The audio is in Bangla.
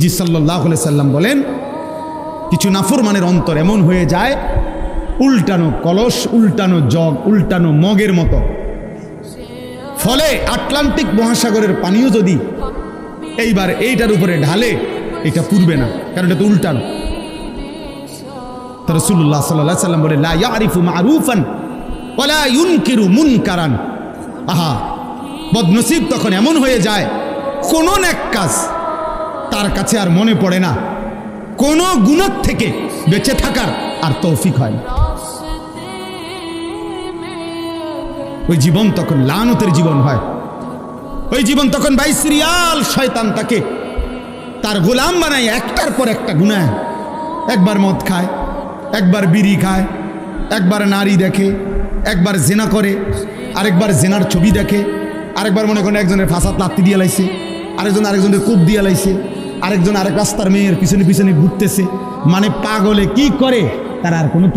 নবীজি সাল্লাল্লাহু আলাইহি সাল্লাম বলেন, কিছু নাফরমানের অন্তর এমন হয়ে যায় উল্টানো কলস, উল্টানো জগ, উল্টানো মগের মতো। ফলে আটলান্টিক মহাসাগরের পানিও যদি এইবার এইটার উপরে ঢালে, এটা পুরবে না, কারণ এটা তো উল্টানো। রাসূলুল্লাহ সাল্লাল্লাহু আলাইহি সাল্লাম বলে, লা ইয়ারিফু মারুফান ওয়ালা ইউনকিরু মুনকারান। আহা, বদনসিব তখন এমন হয়ে যায়, কোন নেক কাজ তার কাছে আর মনে পড়ে না, কোন গুনাহ থেকে বেঁচে থাকার আর তৌফিক হয় না। ওই জীবন তখন লানতের জীবন হয়। ওই জীবন তখন 22 রিয়াল শয়তান তাকে তার গোলাম বানায়, একটার পর একটা গুনাহ। একবার মদ খায়, একবার বিড়ি খায়, একবার নারী দেখে, একবার জেনা করে, আরেকবার জেনার ছবি দেখে, আরেকবার মনে করেন একজনের ফাঁসাত লাত্তি দিয়ে লাইছে, আরেকজনের কূপ দিয়ে লাইছে, আরেকজন আরেক রাস্তার মেয়ের পিছনে পিছনে ঘুরতেছে। মানে পাগলে কি করে তার আর কোনো